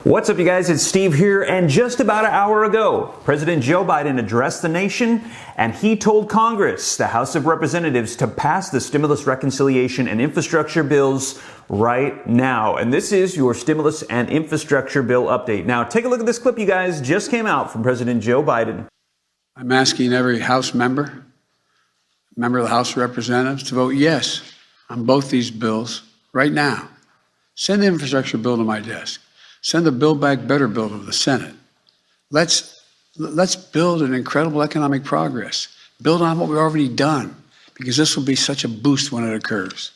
What's up, you guys? It's Steve here, and just about an hour ago, President Joe Biden addressed the nation, and he told Congress, the House of Representatives, to pass the stimulus, reconciliation, and infrastructure bills right now. And this is your stimulus and infrastructure bill update. Now, take a look at this clip, you guys, just came out from President Joe Biden. I'm asking every House member of the House of Representatives, to vote yes on both these bills right now. Send the infrastructure bill to my desk. Send the Build Back Better bill to the Senate. Let's build an incredible economic progress. Build on what we've already done, because this will be such a boost when it occurs.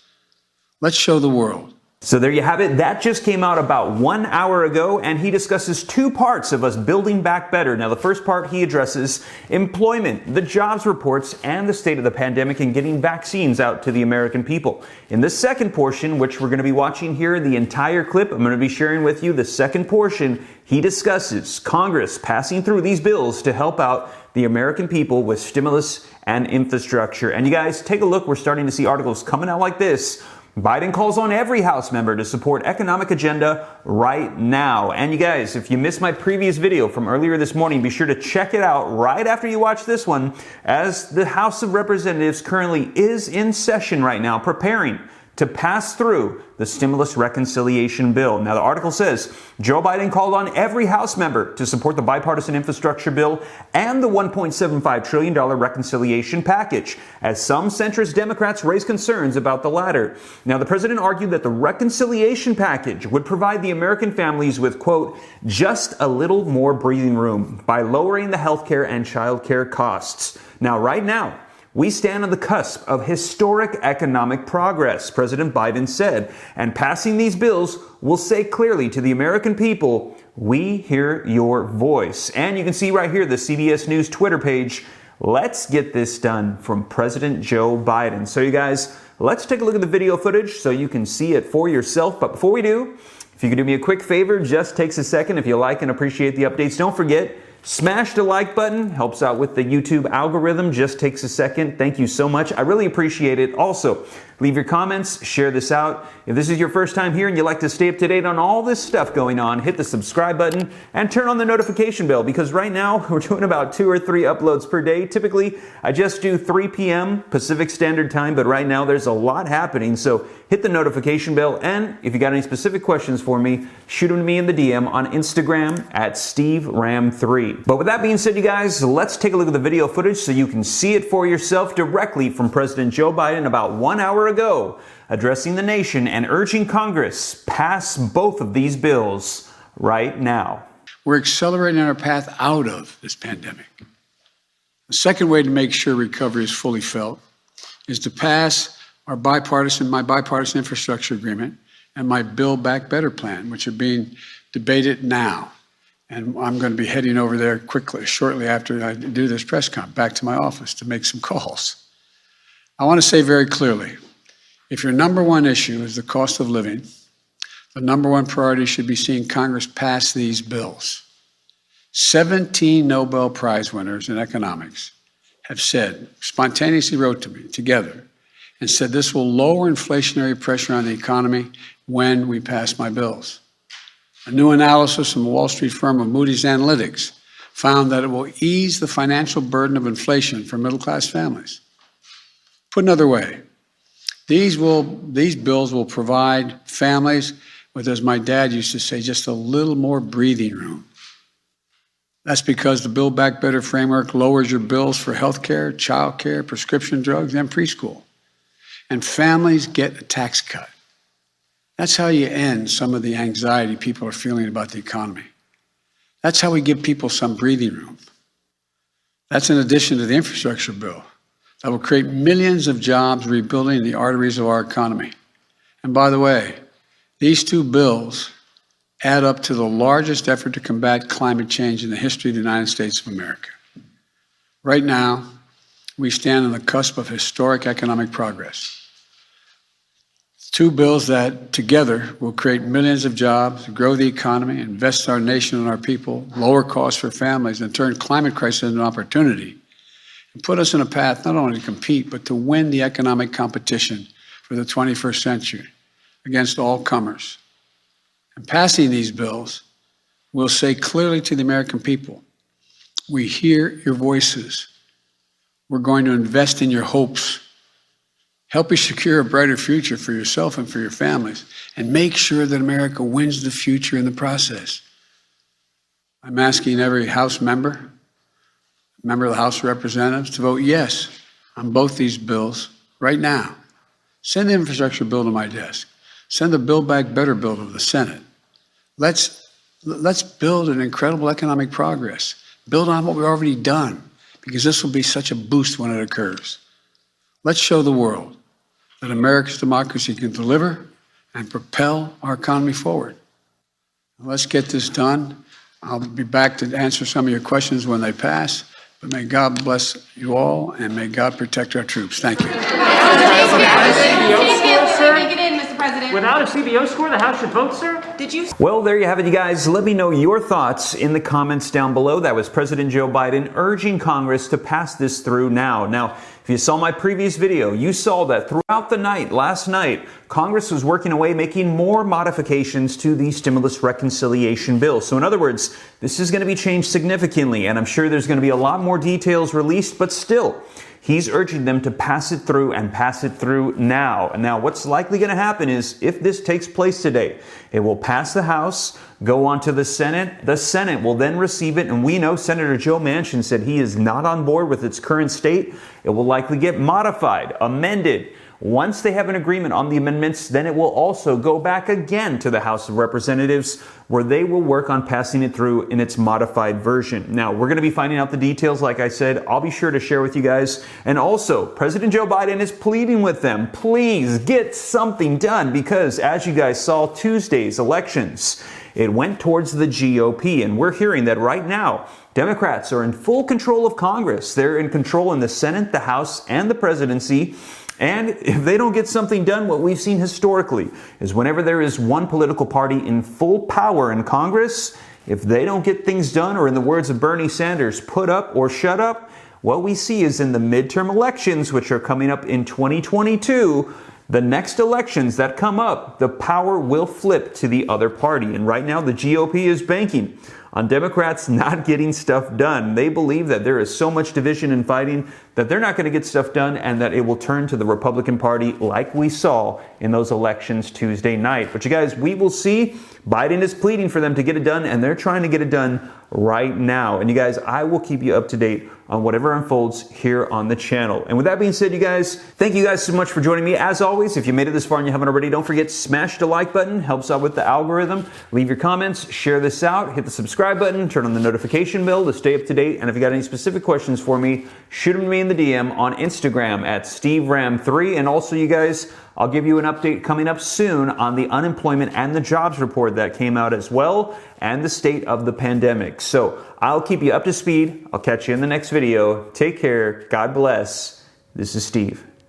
Let's show the world. So there you have it. That just came out about 1 hour ago, and he discusses two parts of us building back better. Now, the first part, he addresses employment, the jobs reports, and the state of the pandemic and getting vaccines out to the American people. In the second portion, which we're going to be watching here, the entire clip, I'm going to be sharing with you the second portion, he discusses Congress passing through these bills to help out the American people with stimulus and infrastructure. And you guys, take a look. We're starting to see articles coming out like this. Biden calls on every House member to support economic agenda right now. And you guys, if you missed my previous video from earlier this morning, be sure to check it out right after you watch this one, as the House of Representatives currently is in session right now, preparing to pass through the stimulus reconciliation bill. Now, the article says Joe Biden called on every House member to support the bipartisan infrastructure bill and the $1.75 trillion reconciliation package, as some centrist Democrats raise concerns about the latter. Now, the president argued that the reconciliation package would provide the American families with, quote, just a little more breathing room by lowering the healthcare and childcare costs. Now, right now, we stand on the cusp of historic economic progress, President Biden said, and passing these bills will say clearly to the American people, we hear your voice. And you can see right here the CBS News Twitter page. Let's get this done from President Joe Biden. So you guys, let's take a look at the video footage so you can see it for yourself. But before we do, if you could do me a quick favor, just takes a second. If you like and appreciate the updates, don't forget, smash the like button, helps out with the YouTube algorithm, just takes a second. Thank you so much. I really appreciate it. Also, leave your comments, share this out. If this is your first time here and you'd like to stay up to date on all this stuff going on, hit the subscribe button and turn on the notification bell, because right now we're doing about 2 or 3 uploads per day. Typically, I just do 3 p.m. Pacific Standard Time, but right now there's a lot happening. So hit the notification bell, and if you got any specific questions for me, shoot them to me in the DM on Instagram at SteveRam3. But with that being said, you guys, let's take a look at the video footage so you can see it for yourself directly from President Joe Biden about 1 hour ago, addressing the nation and urging Congress pass both of these bills right now. We're accelerating our path out of this pandemic. The second way to make sure recovery is fully felt is to pass my bipartisan infrastructure agreement and my Build Back Better plan, which are being debated now. And I'm going to be heading over there shortly after I do this press conference, back to my office to make some calls. I want to say very clearly, if your number one issue is the cost of living, the number one priority should be seeing Congress pass these bills. 17 Nobel Prize winners in economics have said, spontaneously wrote to me together, and said this will lower inflationary pressure on the economy when we pass my bills. A new analysis from the Wall Street firm of Moody's Analytics found that it will ease the financial burden of inflation for middle-class families. Put another way, these bills will provide families with, as my dad used to say, just a little more breathing room. That's because the Build Back Better framework lowers your bills for healthcare, childcare, prescription drugs, and preschool. And families get a tax cut. That's how you end some of the anxiety people are feeling about the economy. That's how we give people some breathing room. That's in addition to the infrastructure bill that will create millions of jobs rebuilding the arteries of our economy. And by the way, these two bills add up to the largest effort to combat climate change in the history of the United States of America. Right now, we stand on the cusp of historic economic progress. Two bills that together will create millions of jobs, grow the economy, invest our nation and our people, lower costs for families, and turn climate crisis into an opportunity, and put us in a path not only to compete, but to win the economic competition for the 21st century against all comers. And passing these bills will say clearly to the American people, we hear your voices. We're going to invest in your hopes, help you secure a brighter future for yourself and for your families, and make sure that America wins the future in the process. I'm asking every House member of the House of Representatives to vote yes on both these bills right now. Send the infrastructure bill to my desk. Send the Build Back Better bill to the Senate. Let's build an incredible economic progress. Build on what we've already done, because this will be such a boost when it occurs. Let's show the world that America's democracy can deliver and propel our economy forward. Let's get this done. I'll be back to answer some of your questions when they pass, but may God bless you all, and may God protect our troops. Thank you. Without a CBO score, the House should vote, sir? Well, there you have it, you guys. Let me know your thoughts in the comments down below. That was President Joe Biden urging Congress to pass this through now. Now, if you saw my previous video, you saw that throughout the night, last night, Congress was working away, making more modifications to the stimulus reconciliation bill. So in other words, this is going to be changed significantly, and I'm sure there's going to be a lot more details released, but still, he's urging them to pass it through and pass it through now. And now what's likely going to happen is if this takes place today, it will pass the House, go on to the Senate. The Senate will then receive it. And we know Senator Joe Manchin said he is not on board with its current state. It will likely get modified, amended. Once they have an agreement on the amendments, then it will also go back again to the House of Representatives, where they will work on passing it through in its modified version. Now, we're going to be finding out the details, like I said. I'll be sure to share with you guys. And also, President Joe Biden is pleading with them, please get something done, because as you guys saw, Tuesday's elections, it went towards the GOP. And we're hearing that right now, Democrats are in full control of Congress. They're in control in the Senate, the House, and the presidency. And if they don't get something done, what we've seen historically is whenever there is one political party in full power in Congress, if they don't get things done, or in the words of Bernie Sanders, put up or shut up, what we see is in the midterm elections, which are coming up in 2022, the next elections that come up, the power will flip to the other party. And right now, the GOP is banking on Democrats not getting stuff done. They believe that there is so much division and fighting that they're not going to get stuff done, and that it will turn to the Republican Party like we saw in those elections Tuesday night. But you guys, we will see. Biden is pleading for them to get it done, and they're trying to get it done right now. And you guys, I will keep you up to date on whatever unfolds here on the channel. And with that being said, you guys, thank you guys so much for joining me. As always, if you made it this far and you haven't already, don't forget, smash the like button. Helps out with the algorithm. Leave your comments, share this out, hit the subscribe button, turn on the notification bell to stay up to date. And if you got any specific questions for me, shoot them to me in the DM on Instagram at SteveRam3. And also, you guys, I'll give you an update coming up soon on the unemployment and the jobs report that came out as well, and the state of the pandemic. So I'll keep you up to speed. I'll catch you in the next video. Take care. God bless. This is Steve.